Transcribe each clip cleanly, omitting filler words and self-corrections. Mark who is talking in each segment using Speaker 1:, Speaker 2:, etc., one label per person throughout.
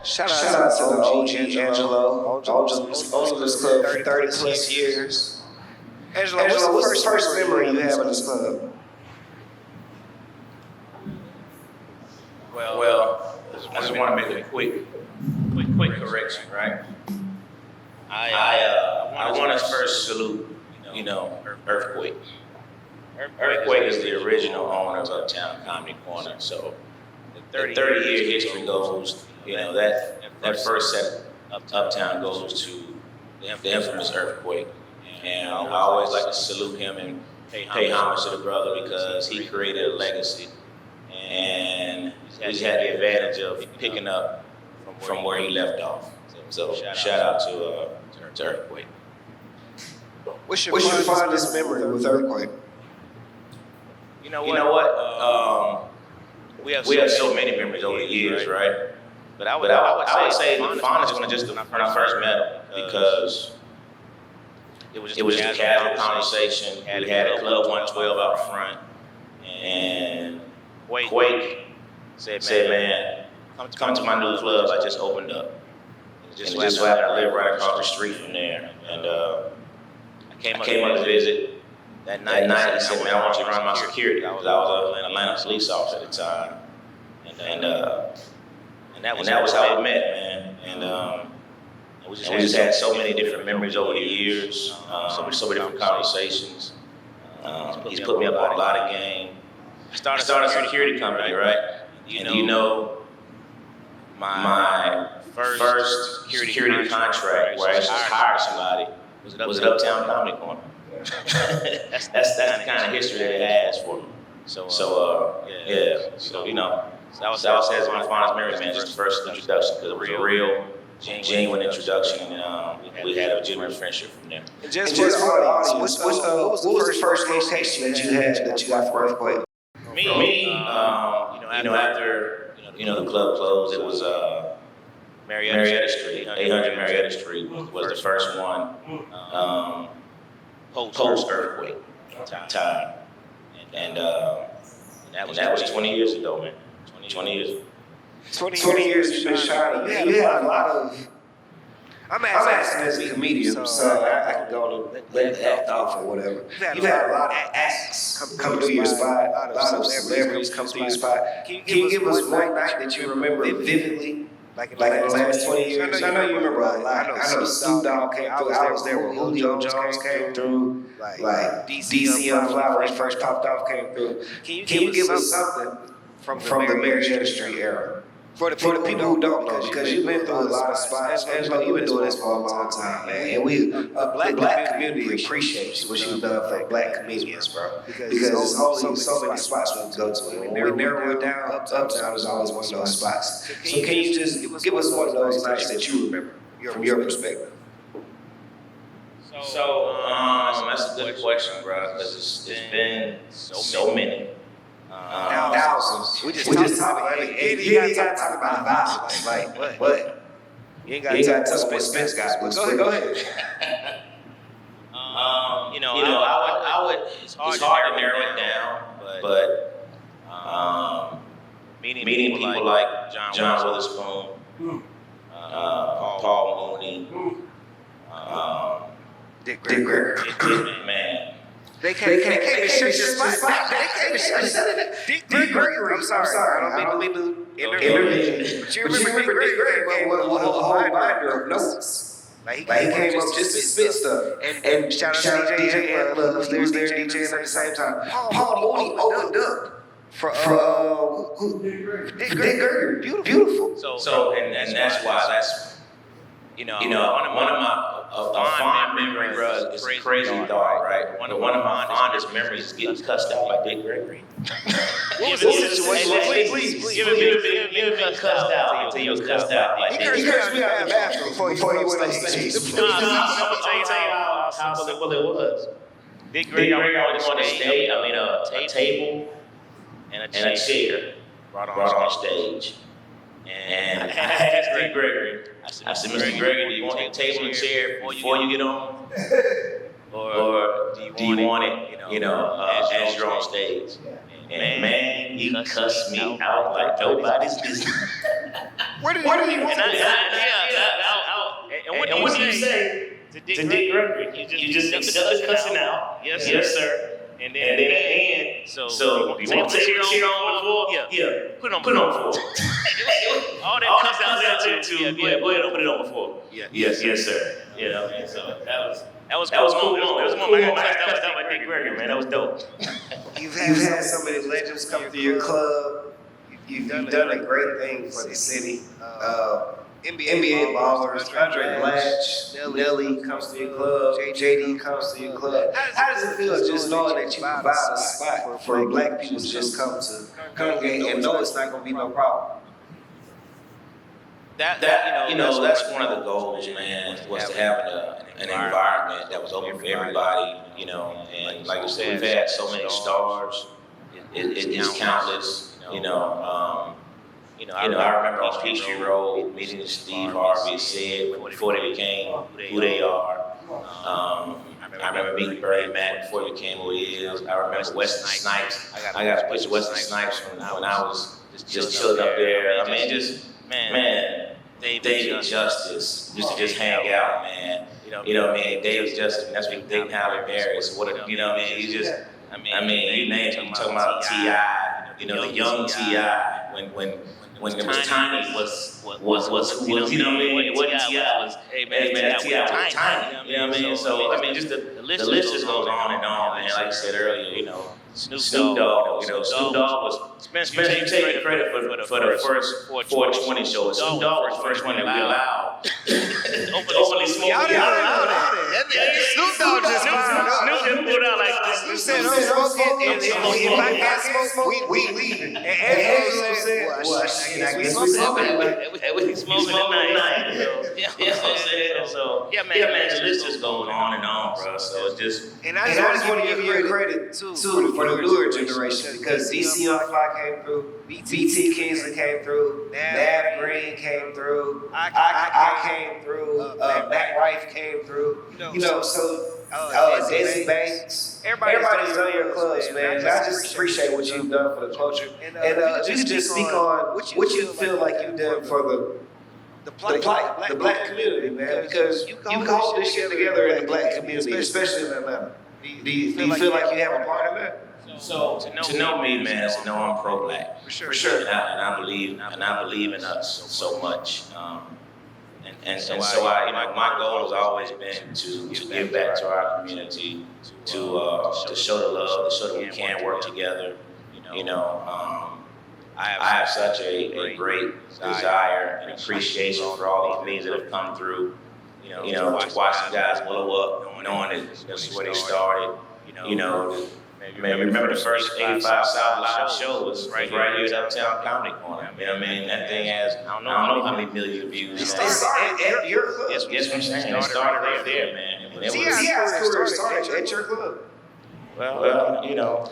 Speaker 1: Shout out to the OG Angelo, Angelo's Club for 30 plus years. Angelo, what's the first memory you have of this club?
Speaker 2: Well, I just want to make a quick correction, right? I want to first salute, Earthquake. Earthquake is the original owner of Uptown Comedy Corner. So the 30-year history goes, that first set of Uptown goes to the infamous Earthquake. And I always like to salute him and pay homage to the brother because he created a legacy. And he's had the advantage of picking up from where he left off. So shout out to Earthquake.
Speaker 1: What's your fondest memory with Earthquake?
Speaker 2: You know what? We have so many memories over the years, right? But I would say the fondest one is just when I first met him because it was just a casual conversation. We had a Club 112 out front, and Quake said, "Man, come to my new club. I just opened up. And just so happened to live right across the street from there." And I came up to visit. That night he said, "Man, I want you to run my security," because I was an Atlanta police officer at the time. And that was how we met, man. And we just had so many different memories over the years, so many different conversations. He's put me up on a lot of game. I started a security company, right? My first security contract where I actually hired somebody was at Uptown Comedy Corner. that's the kind of history that it has for me. So that was my fondest memories, man. Just the first introduction, because it was a real, genuine introduction, and we had a genuine friendship from there.
Speaker 1: And just for the audience, what was the first location that you got for Earthquake?
Speaker 2: Me, after the club closed, it was Marietta Street, 800 Marietta Street was the first one. Post Earthquake time, and that was 20 years ago, man. 20 years.
Speaker 1: 20 years you've been shining. You had a lot of. I'm asking as a comedian, so I can go and let it act off or whatever. You've had a lot of acts come through your spot, a lot of celebrities come through your spot. Can you give us one night that you remember vividly? Like in the last 20 years? I know you remember a lot. I know SIT DOWN came through. I was there when Julio Jones came through. Like DCM Flowers first popped off came through. Can you give us something from the Marietta Street era? For the people who don't know, because you've been through a lot of spots. Angelo, you've been doing this for a long time, man. And the black community appreciates what you've done for black comedians, bro. Because there's only so many spots we can go to. And when we narrow it down, Uptown is always one of those spots. So can you just give us one of those nights that you remember from your perspective?
Speaker 2: So that's a good question, bro, because it's been so many.
Speaker 1: Thousands. We just talk about it. You ain't got to talk about thousands. Like what? You ain't got to talk about expense guys. Go ahead.
Speaker 2: I would. It's hard to narrow it down, but meeting people like John Witherspoon, Paul Mooney,
Speaker 1: Dick Gregory.
Speaker 2: Man.
Speaker 1: They came to shut your spot. They came to shut it. Dick Gregory. I'm sorry. I don't mean to intervene. But you remember Dick Gregory came with a whole binder of notes. Like he came up just to spit stuff. And shout out to DJ who's there DJing at the same time. Paul Mooney opened up for Dick Gregory. Beautiful.
Speaker 2: So and that's why one of my fond memory, bro, is a crazy thought, right? One of my fondest memories is getting cussed out by Dick Gregory.
Speaker 1: What was the situation?
Speaker 2: Please. Give me cussed out until you was cussed out.
Speaker 1: He cursed me out in the bathroom before he went on stage.
Speaker 2: I'm gonna tell you how simple it was. Dick Gregory on a table and a chair brought on stage. And I asked Dick Gregory, I said, "Mr. Gregory, do you want a table and chair before you get on? Or do you want it, as you're on stage?" And man, he cussed me out like nobody's business.
Speaker 1: Where did you want
Speaker 2: And what do you say to Dick Gregory? You just accept the cussing out. Yes, sir. And then at the end, so you want to take your shit on the floor? Yeah. Put it on the floor. All that cuss out there too. Go ahead and put it on the floor. Yes, sir. You know, and so that was cool. That was one of my cussed out by Dick Gregory, man. That was dope.
Speaker 1: You've had so many legends come through your club. You've done a great thing for the city. NBA ballers, Andre Blatch, Nelly comes to your club, JD comes to your club. How does it feel just knowing that you provide a spot for black people to just come to congregate and know it's not going to be no problem?
Speaker 2: That's one of the goals, man, was to have an environment that was open for everybody, you know, and like you said, we've had so many stars, it's countless, you know. I remember on Peachtree Road meeting Steve Harvey said before they became who they are. I remember meeting Barry Mack before he became who he is. I remember Wesley Snipes. I got a picture of Wesley Snipes when I was just chilling up there. I mean, man, David Justice used to just hang out, man. You know what I mean? David Justice, that's what Dick Halle Barris. You know what I mean? You just, you name it. You talking about T.I., you know, the young T.I. when it was Tiny was who was, you know what I mean? It wasn't T.I. was, hey man, T.I. was Tiny. You know what I mean? So, just the list just goes on and on, man. Like I said earlier, you know, Snoop Dogg, you know, Snoop Dogg was, Spencer, you take credit for the first 420 show. Snoop Dogg was the first one that we allowed openly smoke.
Speaker 1: Y'all didn't allow that. Snoop Dogg just
Speaker 2: Snoop put out like this.
Speaker 1: Snoop said, no smoking, and if I can't smoke, we leaving. And Angelo said, well, I guess we smoking. We smoking tonight. You know what I'm saying? So, yeah, man, the list just goes on and on, bro. So it's just, and I just want to give you credit, too, for the newer generation, because DC on Fly came through, BT Kingsley came through, Nav Green came through, I came through, Matt Rife came through, you know, so Daisy Banks, everybody's done your clubs, man. I just appreciate what you've done for the culture, and you just speak on what you feel like you've done for the black community, man, because you can hold this shit together in the black community, especially in Atlanta. Do you feel like you have a part of that? So to know me, man, is to know I'm pro-black, for sure, and I believe in us so much, and so I, my goal has always been to give back to our community, to show the love, to show that we can work together, you know. I have such a great desire and appreciation for all the comedians that have come through, you know, to watch the guys blow up, knowing that this is where they started, you know. Man, remember the first 85 South Live show was right here at Uptown Comedy Corner. You know what I mean? That thing has, I don't know how many millions of views. It started at your club. Yes, what I'm saying. It started right there, man. T.I.'s career started at your club. Well, you know,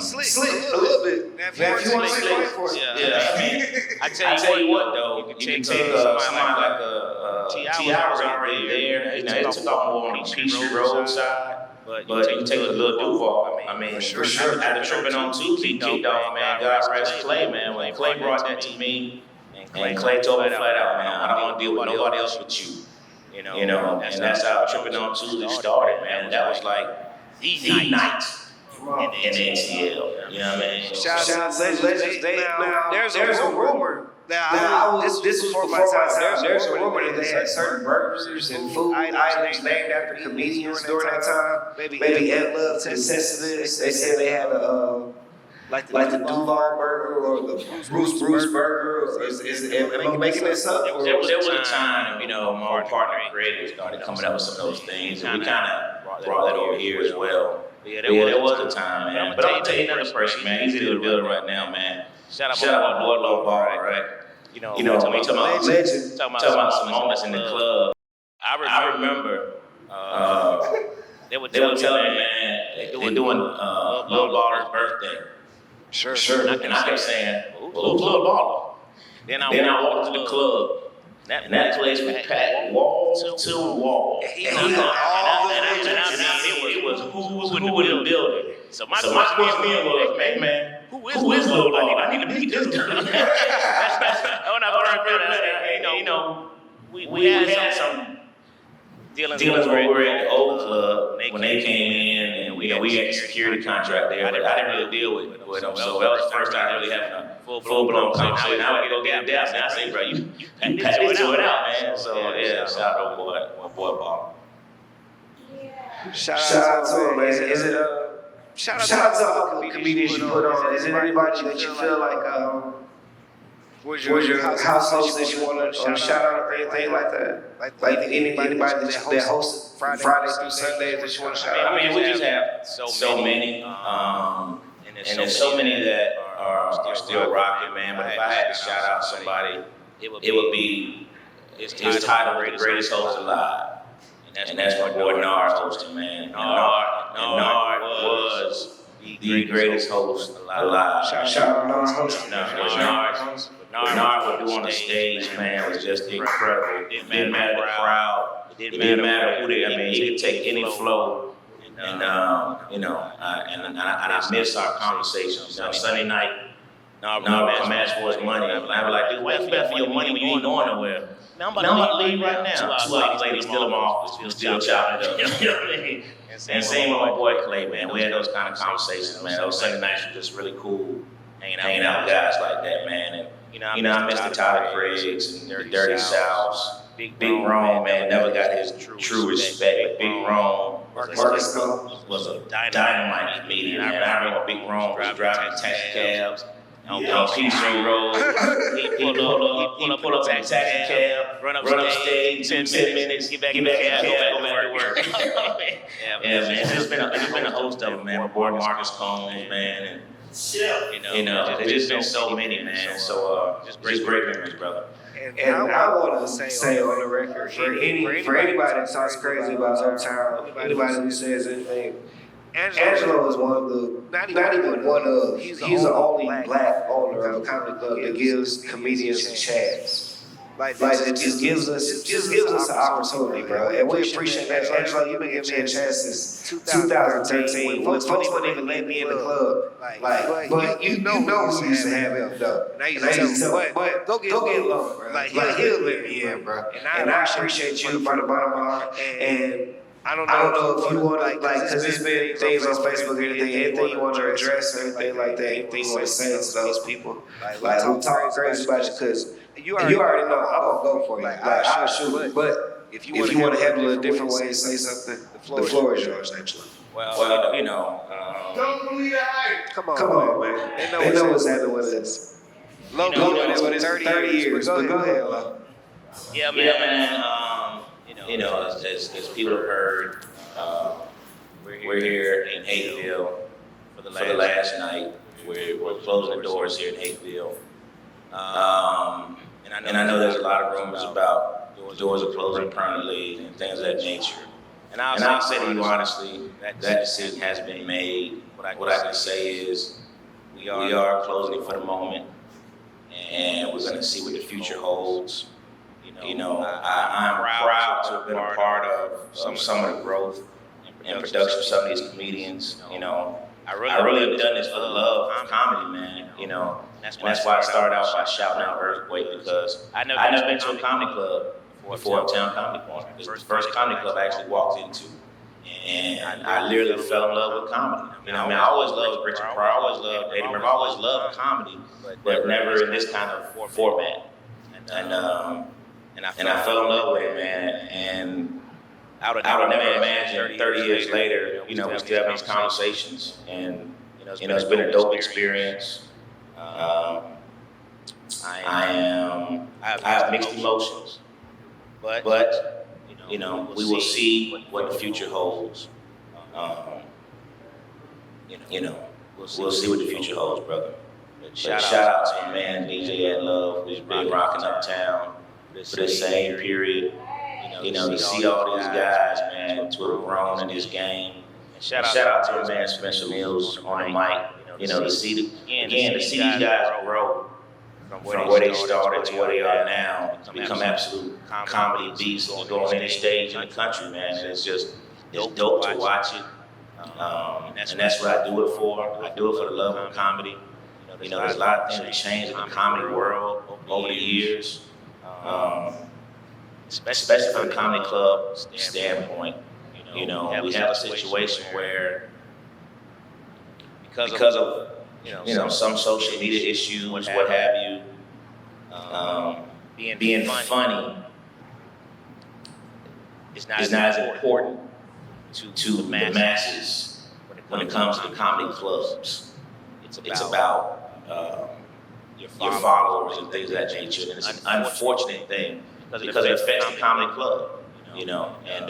Speaker 1: slick a little bit. Now, if you want to play for it. Yeah, I mean, I tell you what, though, you can take somebody like T.I. was already there. You know, it took off more on the Peachtree Road side. But you take a little Duval. I mean, for sure. After tripping on 2 Key kicked off, man, God rest Clay, man. When Clay brought that to me, and Clay told me flat out, man, I don't want to deal with nobody else but you. You know, and that's how tripping on 2 started, man. That was like the night in the ATL. You know what I mean? Shout out to Legends. Now, there's a rumor. Now, this was before my time. There's a rumor that they had certain burgers and food items named after comedians during that time. Maybe Ed Love to assist this. They said they had like the Duval burger or the Bruce burger. Am I making this up? There was a time, you know, my partner in creative started coming up with some of those things, and we kind of brought that over here as well. Yeah, there was a time, man. But I'm gonna tell you another person, man. He's in the building right now, man. Shout out my boy Low Ball, right? You know, when we talking about legends, talking about some moments in the club. I remember they were telling me, man, they're doing Lil Baller's birthday. Sure. And I kept saying, Lil Baller. Then I walked to the club. That place was packed wall to wall. It was who in the building.
Speaker 2: So my question was, man, who is Lil Lord? I need to meet this dude. We had some dealings over at the old club when they came in, and we had a security contract there, but I didn't really deal with them. So that was the first time really having a full-blown conversation. Now we go get down, and I say, bro, you patch this joint out, man. So yeah, shout out to my boy Bob.
Speaker 1: Shout out to him, man. Is it shout out to all the comedians you put on? Is it anybody that you feel like was your house host that you want to shout out or anything like that? Like anybody that hosts Friday through Sunday that you want to shout out?
Speaker 2: I mean, we just have so many, and there's so many that are still rocking, man. But if I had to shout out somebody, it would be his title, the greatest host alive. And that's my boy Nard hosting, man. Nard was the greatest host alive.
Speaker 1: Shout out Nard hosting.
Speaker 2: Nard would do on the stage, man, was just incredible. It didn't matter the crowd. It didn't matter who they. I mean, he could take any flow. And I miss our conversations. Sunday night, Nard would come ask for his money. I'd be like, dude, why you bet for your money when you ain't going nowhere? Man, I'm about to leave right now. 2 hours later, he's still in my office. He's still chopping it up. You know what I mean? And same with my boy Clay, man. We had those kind of conversations, man. Those Sunday nights were just really cool, hanging out with guys like that, man. And I miss the Tyler Craigs and the Dirty Souths. Big Rome, man, never got his true respect. But Big Rome was a dynamite comedian, man. I remember Big Rome was driving taxi cabs on Peachtree Road. He pull up in a taxi cab, run up stage, 10 minutes, get back in the cab, go back to work. Yeah, man, it's been a host of them, man. My boy Marcus Combs, man, and there's just been so many, man. So just great memories, brother.
Speaker 1: And I want to say on the record, for anybody that talks crazy about Uptown, anybody who says anything, Angelo is one of the, not even one of, he's the only black owner of a comedy club that gives comedians a chance. Like it just gives us an opportunity, bro. And we appreciate that. Angelo, you've been giving me a chance since 2013. Folks wouldn't even let me in the club. But you know who used to have him, though. And I used to tell him, but go get low, bro. Like, he'll let me in, bro. And I appreciate you from the bottom of my heart. And I don't know if you want to, because there's been things on Facebook or anything you want to address or anything like that, anything you want to say to those people. Like, who talk crazy about you, because you already know I'm going to go for you. Like, I'll shoot. But if you want to handle it a different way and say something, the floor is yours, actually.
Speaker 2: Well,
Speaker 3: Don't believe the hype.
Speaker 1: Come on, man. They know what's happening with us. Low been with us for 30 years, but go ahead, Lo.
Speaker 2: Yeah, man. As people have heard, we're here in Hapeville for the last night. We're closing the doors here in Hapeville. And I know there's a lot of rumors about doors are closing permanently and things of that nature. And I'll say to you honestly, that decision has been made. What I can say is we are closing it for the moment, and we're going to see what the future holds. I'm proud to have been a part of some of the growth and production of some of these comedians. I really have done this for the love of comedy, man. That's why I started out by shouting out Earthquake, because I've never been to a comedy club before Uptown Comedy Corner. It's the first comedy club I actually walked into. And I literally fell in love with comedy. I always loved Richard Pryor, I always loved Eddie Murphy, I always loved comedy, but never in this kind of format. And I fell in love with it, man. And I would never imagine 30 years later, we still have these conversations. And it's been a dope experience. I have mixed emotions, but we will see what the future holds. We'll see what the future holds, brother. But shout out to my man DJ At Love, who's been rocking Uptown for the same period. To see all these guys, man, to have grown in this game. And shout out to my man Spencer Mills on the mic. To see these guys grow from where they started to where they are now, become absolute comedy beasts and go on any stage in the country, man. And it's dope to watch it. And that's what I do it for. I do it for the love of comedy. You know, there's a lot of things that changed in the comedy world over the years, especially from the comedy club standpoint. You know, we have a situation where because of some social media issues, what have you, being funny is not as important to the masses when it comes to comedy clubs. It's about your followers and things of that nature. And it's an unfortunate thing because it affects the comedy club, you know. And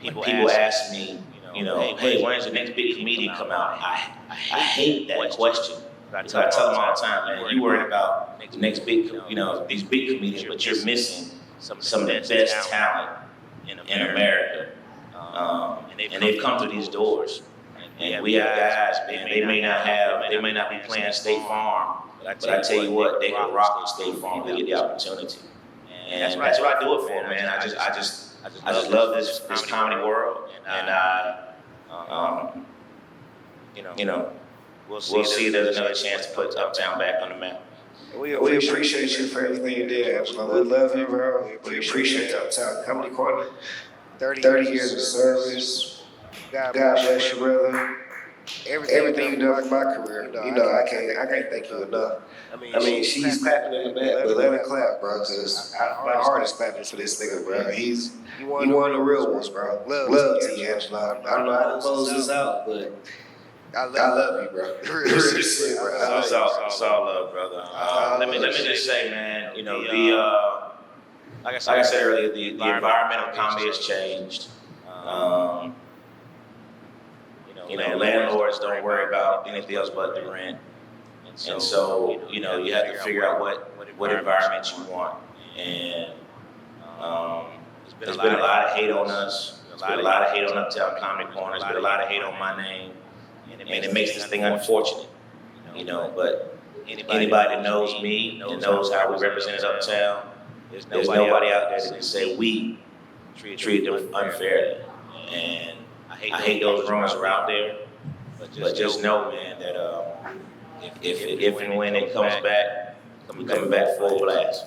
Speaker 2: people ask me, hey, when's the next big comedian come out? I hate that question. I tell them all the time, man, you worried about the next big, these big comedians, but you're missing some of the best talent in America. And they've come through these doors. And we have guys, man, they may not be playing State Farm, but I tell you what, they can rock State Farm. They get the opportunity. And that's what I do it for, man. I just love this comedy world, and we'll see if there's another chance to put Uptown back on the map.
Speaker 1: We appreciate you for everything you did, Angelo. We love you, bro. We appreciate Uptown Comedy Corner. 30 years of service. God bless you, brother. Everything you done for my career. I can't thank you enough. I mean, she's clapping in the back, but let her clap, bro, because my heart is clapping for this nigga, bro. He's one of the real ones, bro. Love to you, Angelo. I don't know how to close this out, but I love you, bro. Real shit, bro.
Speaker 2: It's all love, brother. Let me just say, man, like I said earlier, the environment of comedy has changed. Landlords don't worry about anything else but the rent. And so, you have to figure out what environment you want. And there's been a lot of hate on us. There's been a lot of hate on Uptown Comedy Corner. There's been a lot of hate on my name. And it makes this thing unfortunate. But anybody that knows me and knows how we represented Uptown, there's nobody out there that can say we treated them unfairly. And I hate those rumors are out there, but just know, man, that if and when it comes back, we're coming back full blast.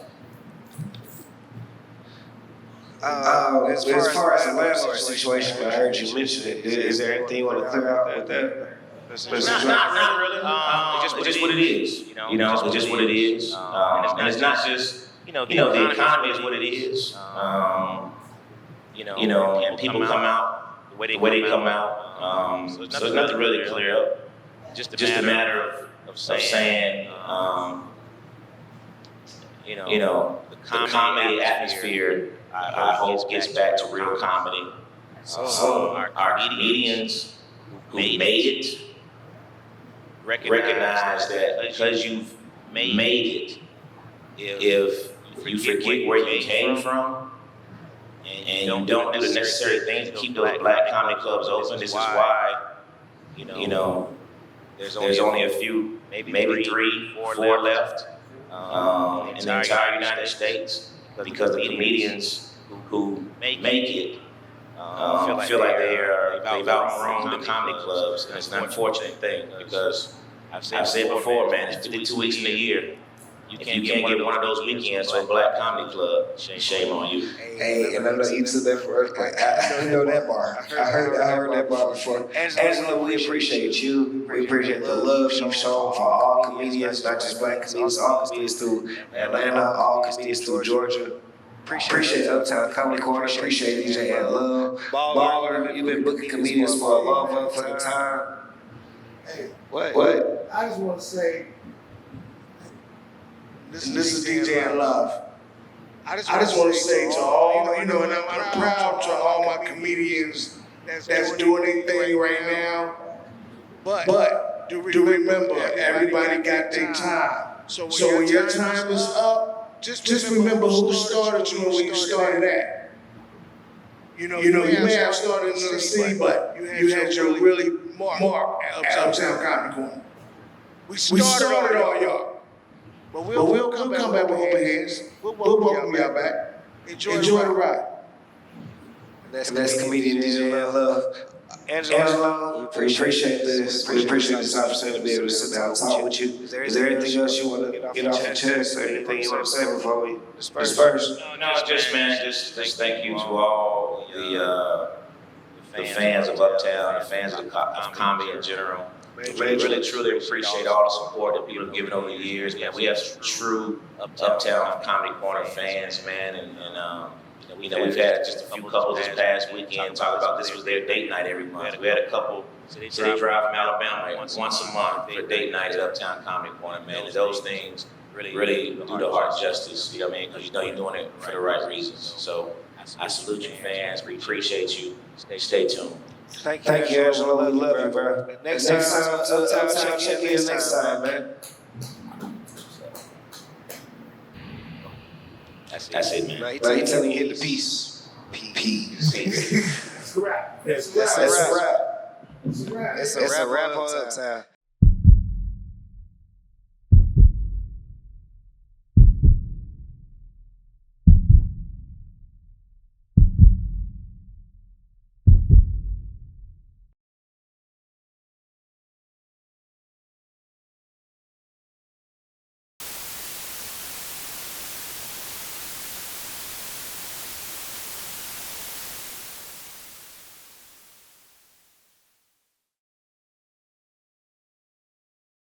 Speaker 1: As far as the landlord situation, I heard you mention it. Is there anything you want to clear out with that?
Speaker 2: Not really. It's just what it is. It's just what it is. And it's not just, the economy is what it is. And people come out the way they come out. So there's nothing really clear up. Just a matter of saying, the comedy atmosphere, I hope gets back to real comedy. Our comedians who made it recognize that because you've made it, if you forget where you came from, and you don't do the necessary things to keep those black comedy clubs open, this is why, there's only a few, maybe 3, 4 left in the entire United States, because the comedians who make it feel like they've outgrown the comedy clubs, and it's an unfortunate thing because I've said before, man, it's 52 weeks in a year. If you can't get one of those weekends to a black comedy club, shame on you.
Speaker 1: Hey, and I know you took that for earthquake. I know that bar. I heard that bar before. Angelo, we appreciate you. We appreciate the love you've shown for all comedians, not just black comedians, all comedians through Atlanta, all comedians through Georgia. Appreciate Uptown Comedy Corner. Appreciate DJ and Love. Baller, you've been booking comedians for a long motherfucking time.
Speaker 4: Hey,
Speaker 1: What?
Speaker 4: I just want to say, this is DJ and Love. I just want to say to all, and I'm proud to all my comedians that's doing their thing right now. But do remember, everybody got their time. So when your time is up, just remember who started you and where you started at. You may have started in the city, but you had your really mark at Uptown Comedy Corner. We started all y'all. But we'll come back with open hands. We'll welcome y'all back. Enjoy the ride.
Speaker 1: And that's comedian DJ and Love. Angelo, we appreciate this. We appreciate this opportunity to be able to sit down and talk with you. Is there anything else you want to get off your chest, or anything you want to say before we disperse?
Speaker 2: No, just thank you to all the fans of Uptown, the fans of comedy in general. Really, truly appreciate all the support that people have given over the years. Man, we have true Uptown Comedy Corner fans, man, and we've had just a few couples this past weekend talk about this was their date night every month. We had a couple, so they drive from Alabama once a month for date night at Uptown Comedy Corner, man. And those things really do the heart justice, you know what I mean? Because you know you're doing it for the right reasons. So I salute you fans, we appreciate you. Stay tuned.
Speaker 1: Thank you, Angelo. We love you, bro. Next time, check in next time, man.
Speaker 2: That's it, man.
Speaker 1: Like he telling you hit the piece. Peace.
Speaker 4: That's a wrap.
Speaker 1: That's a wrap. It's a wrap on Uptown.